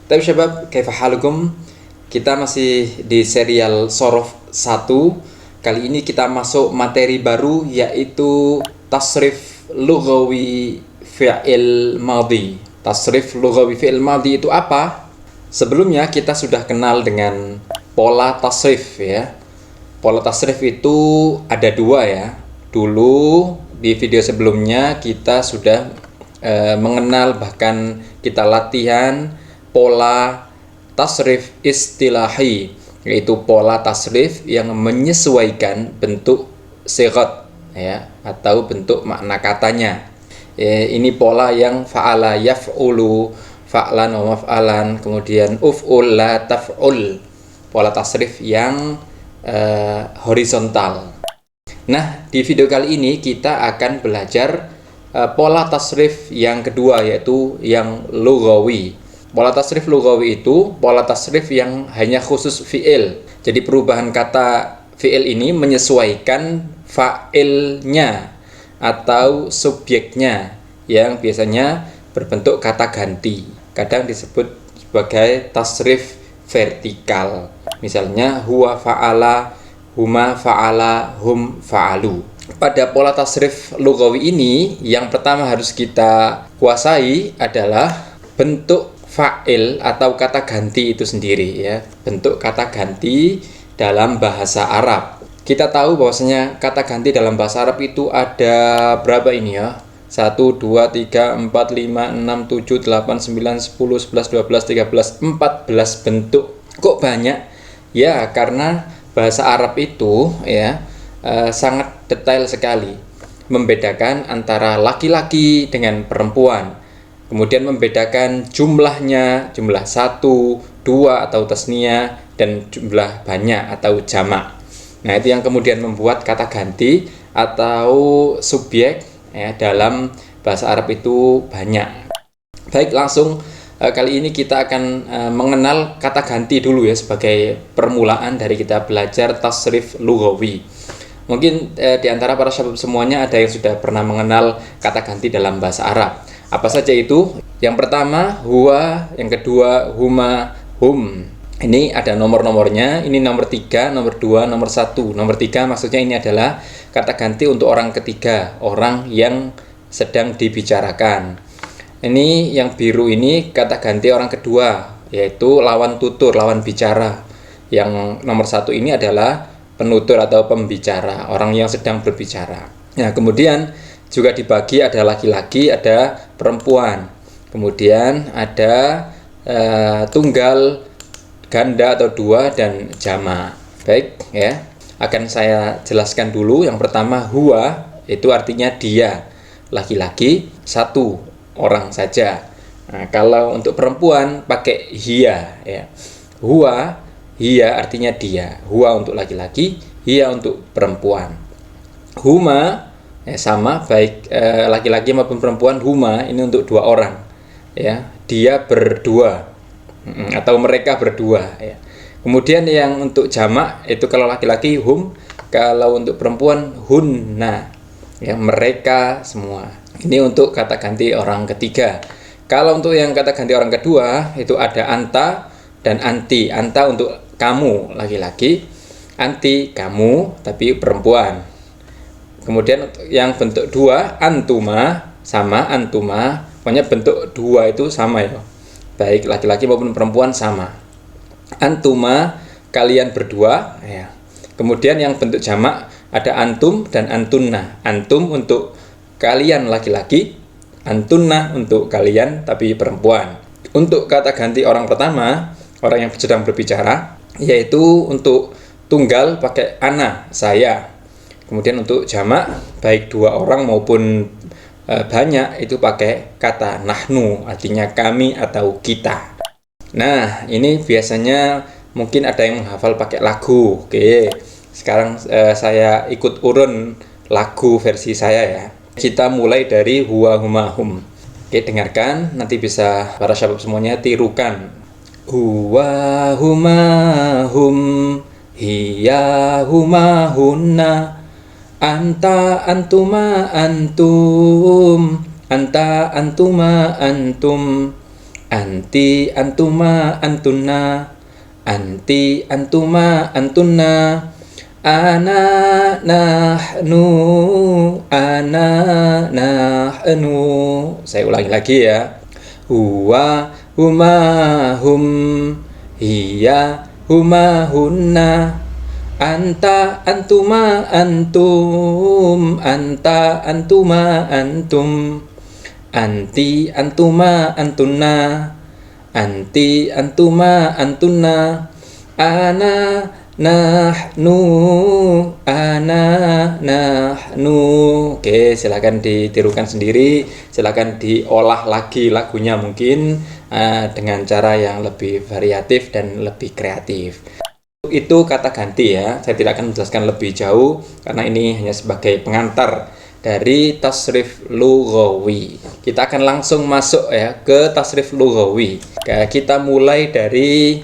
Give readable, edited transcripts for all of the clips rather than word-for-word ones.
Tapi syabab, kaifa halukum? Kita masih di serial Shorof 1. Kali ini kita masuk materi baru, yaitu tasrif lughawi fi'il madhi. Tasrif lughawi fi'il madhi itu apa? Sebelumnya kita sudah kenal dengan pola tasrif ya. Pola tasrif itu ada dua ya. Dulu di video sebelumnya kita sudah mengenal, bahkan kita latihan pola tasrif istilahi, yaitu pola tasrif yang menyesuaikan bentuk sighat ya, atau bentuk makna katanya. Ini pola yang fa'ala yaf'ulu, fa'lan wa maf'alan, kemudian uf'ul la taf'ul. Pola tasrif yang horizontal. Nah, di video kali ini kita akan belajar pola tasrif yang kedua, yaitu yang lughawi. Pola tasrif lughawi itu pola tasrif yang hanya khusus fi'il. Jadi perubahan kata fi'il ini menyesuaikan fa'ilnya atau subjeknya yang biasanya berbentuk kata ganti. Kadang disebut sebagai tasrif vertikal. Misalnya huwa fa'ala, huma fa'ala, hum fa'alu. Pada pola tasrif lughawi ini, yang pertama harus kita kuasai adalah bentuk fa'il atau kata ganti itu sendiri ya. Bentuk kata ganti dalam bahasa Arab. Kita tahu bahwasanya kata ganti dalam bahasa Arab itu ada berapa ini ya? 1, 2, 3, 4, 5, 6, 7, 8, 9, 10, 11, 12, 13, 14 bentuk. Kok banyak? Ya, karena bahasa Arab itu ya sangat detail sekali, membedakan antara laki-laki dengan perempuan, kemudian membedakan jumlahnya, jumlah 1, 2 atau tasniyah, dan jumlah banyak atau jamak. Nah, itu yang kemudian membuat kata ganti atau subjek ya, dalam bahasa Arab itu banyak. Baik, langsung kali ini kita akan mengenal kata ganti dulu ya, sebagai permulaan dari kita belajar tasrif lughawi. Mungkin di antara para syabab semuanya ada yang sudah pernah mengenal kata ganti dalam bahasa Arab. Apa saja itu? Yang pertama huwa, yang kedua huma, hum. Ini ada nomor-nomornya. Ini nomor 3, nomor 2, nomor 1. Nomor 3 maksudnya ini adalah kata ganti untuk orang ketiga, orang yang sedang dibicarakan. Ini yang biru ini kata ganti orang kedua, yaitu lawan tutur, lawan bicara. Yang nomor 1 ini adalah penutur atau pembicara, orang yang sedang berbicara. Nah, kemudian juga dibagi, ada laki-laki, ada perempuan. Kemudian ada tunggal, ganda atau dua, dan jama'. Baik ya, akan saya jelaskan dulu. Yang pertama huwa, itu artinya dia, laki-laki, satu orang saja. Nah, kalau untuk perempuan pakai hiya ya. Huwa, hiya artinya dia, huwa untuk laki-laki, hiya untuk perempuan. Huma sama, baik laki-laki maupun perempuan. Huma ini untuk dua orang ya, dia berdua atau mereka berdua ya. Kemudian yang untuk jamak itu kalau laki-laki hum, kalau untuk perempuan hunna ya, mereka semua. Ini untuk kata ganti orang ketiga. Kalau untuk yang kata ganti orang kedua itu ada anta dan anti. Anta untuk kamu laki-laki, anti kamu tapi perempuan. Kemudian yang bentuk dua, antuma sama, antuma, pokoknya bentuk dua itu sama ya, baik laki-laki maupun perempuan sama. Antuma, kalian berdua ya. Kemudian yang bentuk jamak ada antum dan antunna. Antum untuk kalian laki-laki, antunna untuk kalian tapi perempuan. Untuk kata ganti orang pertama, orang yang sedang berbicara, yaitu untuk tunggal pakai ana, saya. Kemudian untuk jamak, baik dua orang maupun banyak, itu pakai kata nahnu, artinya kami atau kita. Nah, ini biasanya mungkin ada yang menghafal pakai lagu. Oke, sekarang saya ikut urun lagu versi saya ya. Kita mulai dari huwa huma hum. Oke, dengarkan, nanti bisa para syabab semuanya tirukan. Huwa huma hum, hiya huma hunna, anta antuma antum, anta antuma antum, anti, antuma, antunna, anti, antuma, antunna, ana, nahnu, ana, nahnu. Saya ulangi lagi ya. Huwa, huma, hum, hiya, huma, hunna, anta, antuma, antum, anta, antuma, antum, anti, antuma, antunna, anti, antuma, antunna, ana, nahnu, ana, nahnu. Oke, silakan ditirukan sendiri, silakan diolah lagi lagunya mungkin dengan cara yang lebih variatif dan lebih kreatif. Itu kata ganti ya, saya tidak akan menjelaskan lebih jauh karena ini hanya sebagai pengantar dari tasrif lughawi. Kita akan langsung masuk ya ke tasrif lughawi. Kita mulai dari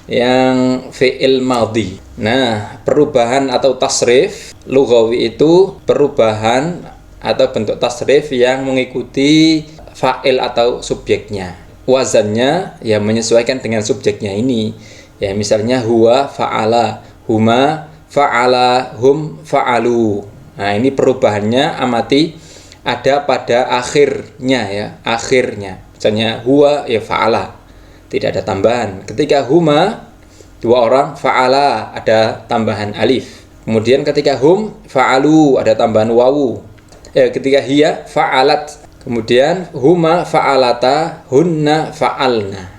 yang fi'il madhi. Nah, perubahan atau tasrif lughawi itu perubahan atau bentuk tasrif yang mengikuti fa'il atau subjeknya. Wazannya ya menyesuaikan dengan subjeknya ini. Ya, misalnya huwa fa'ala, huma fa'ala, hum fa'alu. Nah, ini perubahannya amati ada pada akhirnya ya, akhirnya. Misalnya huwa ya fa'ala, tidak ada tambahan. Ketika huma dua orang, fa'ala ada tambahan alif. Kemudian ketika hum fa'alu ada tambahan wawu. Ketika hiya fa'alat, kemudian huma fa'alata, hunna fa'alna.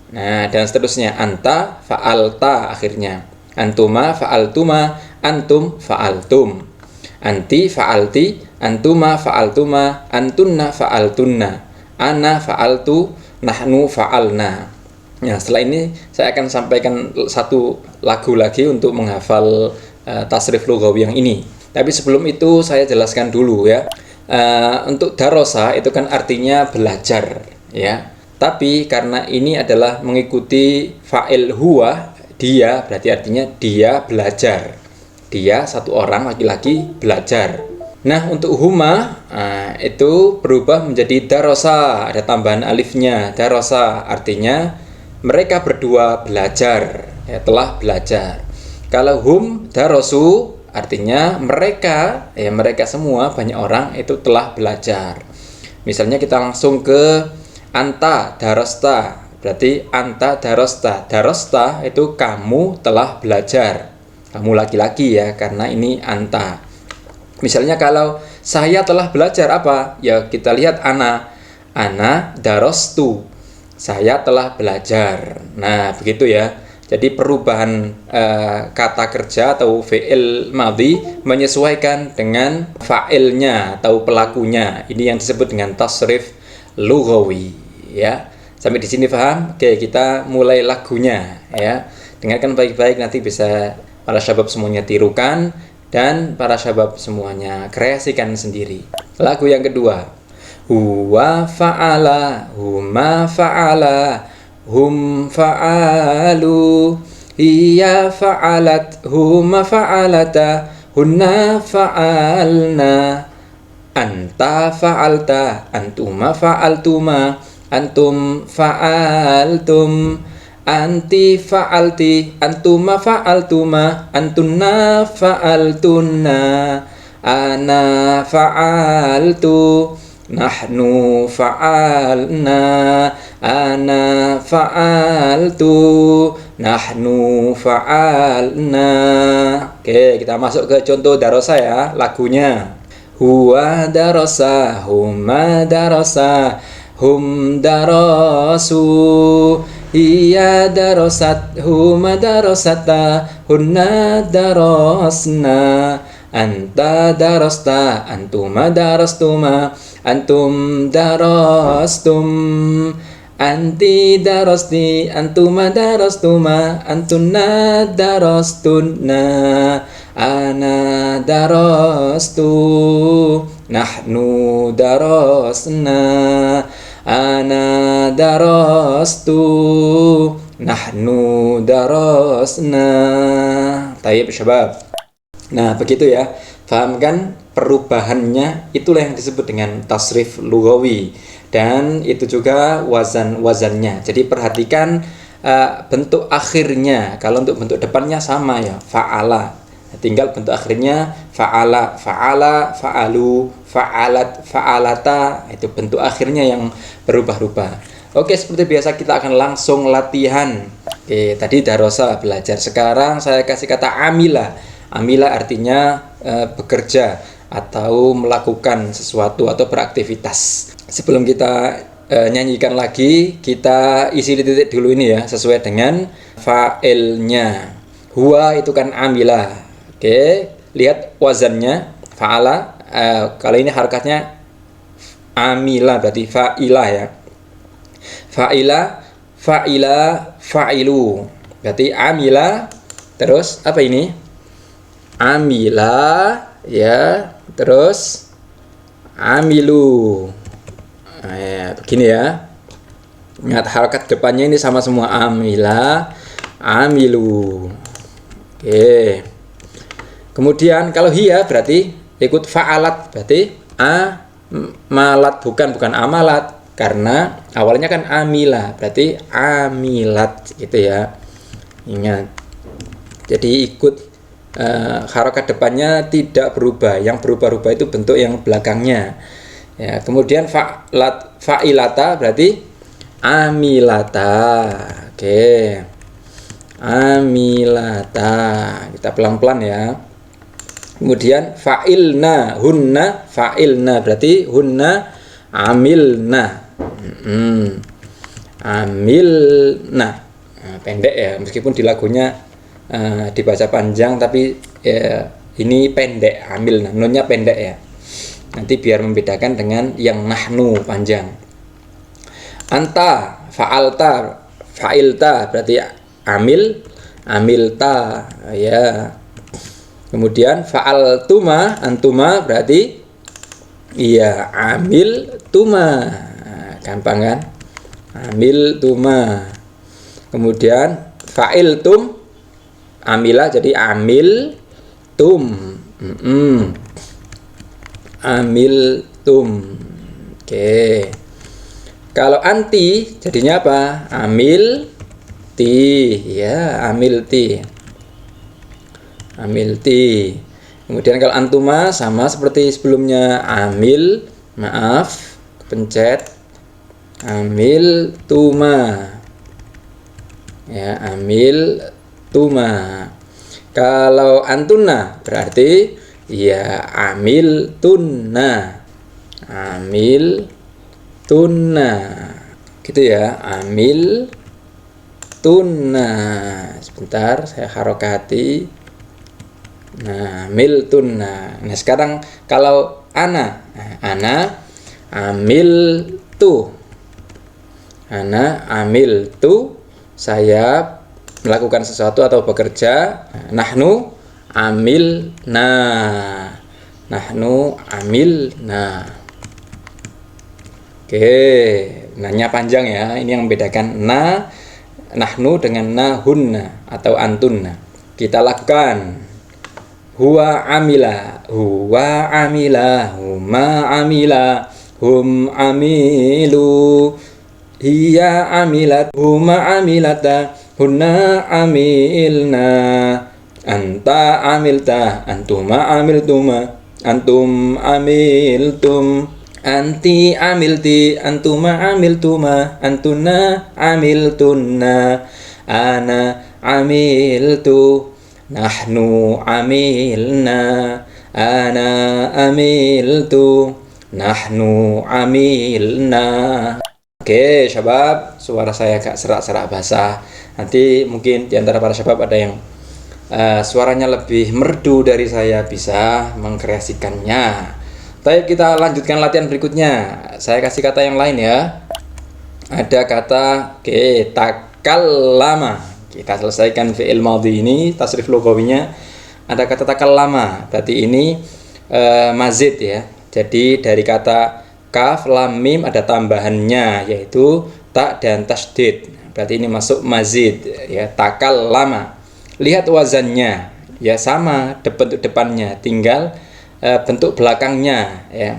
Nah, dan seterusnya, anta fa'alta akhirnya, antuma fa'altuma, antum fa'altum, anti fa'alti, antuma fa'altuma, antunna fa'altunna, ana fa'altu, nahnu fa'alna. Nah, setelah ini saya akan sampaikan satu lagu lagi untuk menghafal tasrif lughawi yang ini. Tapi sebelum itu saya jelaskan dulu ya. Untuk darosa itu kan artinya belajar ya. Tapi karena ini adalah mengikuti fa'il huwa, dia, berarti artinya dia belajar. Dia satu orang laki-laki belajar. Nah, untuk huma itu berubah menjadi darosa, ada tambahan alifnya. Darosa artinya mereka berdua belajar, ya, telah belajar. Kalau hum darosu artinya mereka, ya mereka semua, banyak orang itu telah belajar. Misalnya kita langsung ke anta darosta, berarti anta darosta. Darosta itu kamu telah belajar, kamu laki-laki ya, karena ini anta. Misalnya kalau saya telah belajar apa? Ya kita lihat ana darostu, saya telah belajar. Nah begitu ya. Jadi perubahan kata kerja atau fi'il madhi menyesuaikan dengan fa'ilnya atau pelakunya. Ini yang disebut dengan tasrif lughawi ya. Sampai di sini paham? Oke, kita mulai lagunya ya. Dengarkan baik-baik, nanti bisa para syabab semuanya tirukan dan para syabab semuanya kreasikan sendiri. Lagu yang kedua. Huwa fa'ala, huma fa'ala, hum fa'alu, hiya fa'alat, huma fa'alata, hunna fa'alna, anta fa'alta, antuma fa'altuma, antum fa'altum, anti fa'alti, antuma fa'altuma, antunna fa'altunna, ana fa'altu, nahnu fa'alna, ana fa'altu, nahnu fa'alna. Oke, kita masuk ke contoh darosa ya, lagunya. Huwa darosa, huma darosa, hum darosu, hiya darosat, huma darosata, hunna darosna, anta darosta, antuma darostuma, antum darostum, anti darosti, antuma darostuma, antunna darostunna, ana darostu, nahnu darosna, ana darostu, nahnu darosna. Tayyib syabab. Nah begitu ya, paham kan perubahannya, itulah yang disebut dengan tasrif lughawi. dan itu juga wazannya. Jadi perhatikan bentuk akhirnya. Kalau untuk bentuk depannya sama ya, fa'ala. Tinggal bentuk akhirnya fa'ala, fa'ala, fa'alu, fa'alat, fa'alata. Itu bentuk akhirnya yang berubah-ubah. Oke, seperti biasa kita akan langsung latihan. Oke, tadi darosa belajar. Sekarang saya kasih kata amila. Amila artinya bekerja atau melakukan sesuatu atau beraktivitas. Sebelum kita nyanyikan lagi, kita isi titik dulu ini ya, sesuai dengan fa'ilnya. Huwa itu kan amila. Oke, lihat wazannya fa'ala. Kalau ini harakatnya amila berarti fa'ila ya. Fa'ila, fa'ila, fa'ilu. Berarti amila terus apa ini? Amila ya, terus amilu. Nah, ya, begini ya. Ingat harakat depannya ini sama semua, amila, amilu. Oke. Kemudian kalau hiya berarti ikut fa'alat, berarti amalat, bukan amalat, karena awalnya kan amila, berarti amilat gitu ya. Ingat. Jadi ikut harokat depannya tidak berubah, yang berubah-ubah itu bentuk yang belakangnya ya. Kemudian fa'ilata berarti amilata. Oke, amilata, kita pelan-pelan ya. Kemudian fa'ilna, hunna, fa'ilna berarti hunna amilna. Amilna. Nah, pendek ya, meskipun di lagunya dibaca panjang, tapi ini pendek, amil, nunnya pendek ya. Nanti biar membedakan dengan yang nahnu panjang. Anta, fa'alta, fa'ilta berarti amil, amilta ya. Kemudian fa'altuma, antuma berarti iya amil tuma. Gampang kan? Amil tuma. Kemudian fa'iltum, amila jadi amil tum. Amil tum. Oke. Kalau anti jadinya apa? Amil ti ya, amil ti. Amil ti. Kemudian kalau antuma sama seperti sebelumnya, amil, maaf, pencet, amil tuma. Ya, amil tuma. Kalau antuna berarti ya amil tunna. Amil tunna. Gitu ya, amil tunna. Sebentar saya harokati. Nah, amil tunna. Nah, sekarang kalau ana amil tu. Ana amil tu, saya melakukan sesuatu atau bekerja. Nahnu amil na. Nahnu amil na. Oke, nanya panjang ya. Ini yang membedakan nahnu dengan nahunna atau antunna. Kita lakukan. Huwa amila, huwa amila, huma amila, hum amilu, hiya amilat, huma amilata, hunna amilna, anta amilta, antuma amiltuma, antum amiltum, anti amilti, antuma amiltuma, antuna amiltunna, ana amiltu, nahnu amilna, ana amiltu, nahnu amilna. Oke, syabab, suara saya agak serak-serak basah. Nanti mungkin di antara para syabab ada yang suaranya lebih merdu dari saya, bisa mengkreasikannya. Baik, kita lanjutkan latihan berikutnya. Saya kasih kata yang lain ya. Ada kata takallama. Kita selesaikan fi'il madhi ini, tasrif lughawinya. Ada kata takallama, berarti ini mazid ya. Jadi dari kata kaf, lam, mim ada tambahannya, yaitu ta dan tasdid. Berarti ini masuk mazid ya, takallama. Lihat wazannya ya, sama bentuk depannya, tinggal bentuk belakangnya ya.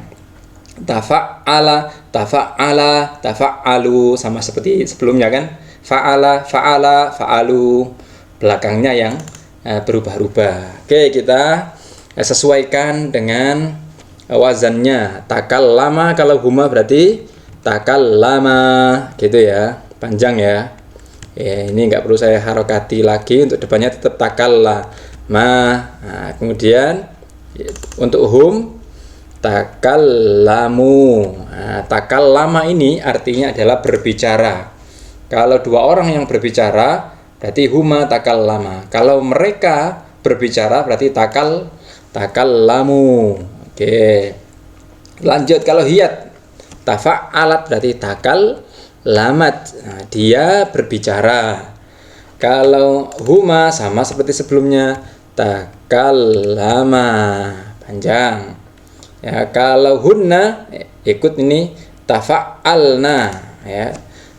Tafa'ala, tafa'ala, tafa'alu, sama seperti sebelumnya kan. Fa'ala, fa'ala, fa'alu, belakangnya yang berubah-ubah. Oke, kita sesuaikan dengan wazannya. Takallama, kalau huma berarti takallama, gitu ya, panjang ya. Ini nggak perlu saya harokati lagi, untuk depannya tetap takallama. Nah, kemudian untuk hum takallamu. Nah, takallama ini artinya adalah berbicara. Kalau dua orang yang berbicara berarti huma takallama. Kalau mereka berbicara berarti takallamu. Oke. Lanjut, kalau hiyat tafa'alat berarti takallamat. Nah, dia berbicara. Kalau huma sama seperti sebelumnya, takallama, panjang. Ya, kalau hunna ikut ini tafa'alna, ya.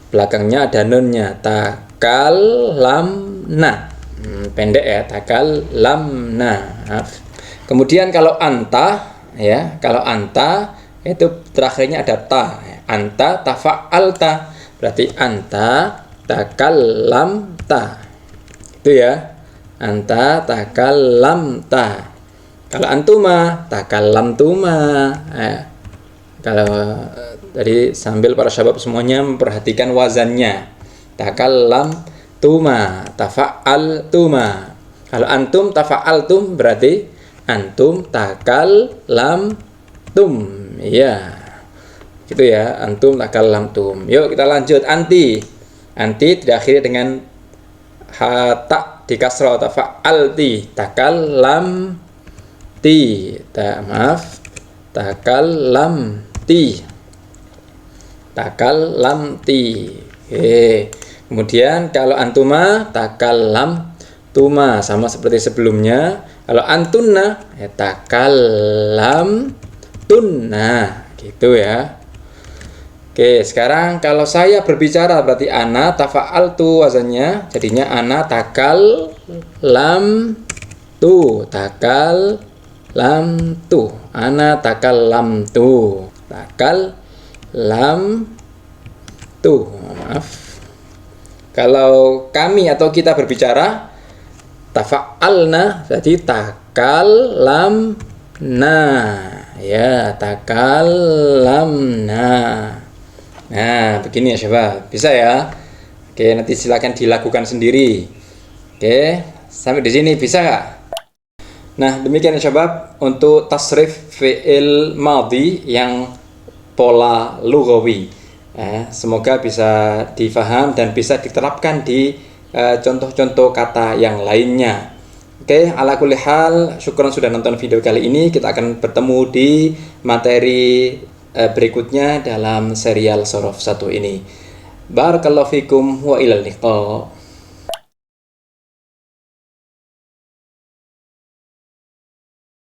Belakangnya ada nunnya, takallamna. Pendek ya, takallamna. Kemudian kalau anta, ya, kalau anta itu terakhirnya ada ta. Anta tafa'alta, berarti anta takallamta. Itu ya. Anta takallamta. Kalau antuma takallamtuma. Kalau tadi sambil para sahabat semuanya memperhatikan wazannya. Takallamtuma, tafa'altuma. Kalau antum tafa'altum berarti antum takallamtum. Iya. Gitu ya, antum takallamtum. Yuk kita lanjut. Anti. Anti diakhiri dengan ta di kasrah, tafa'alti, takallamti. Takallamti. Kemudian kalau antuma takallamtuma, sama seperti sebelumnya. Kalau antunna takallamtunna, gitu ya. Oke, sekarang kalau saya berbicara berarti ana tafa'altu, wazannya jadinya ana takallamtu, ana takallamtu, maaf. Kalau kami atau kita berbicara tafa'alna berarti takallamna, ya, takallamna. Nah, begini ya syabab, bisa ya. Oke, nanti silakan dilakukan sendiri. Oke, sampai di sini bisa nggak? Nah, demikian ya syabab untuk tasrif fi'il madhi yang pola lughawi. Semoga bisa difaham dan bisa diterapkan di contoh-contoh kata yang lainnya. Oke, ala kulli hal, syukron sudah nonton video kali ini. Kita akan bertemu di materi berikutnya dalam serial Shorof 1 ini. Barakallahu fikum wa ilal liqa.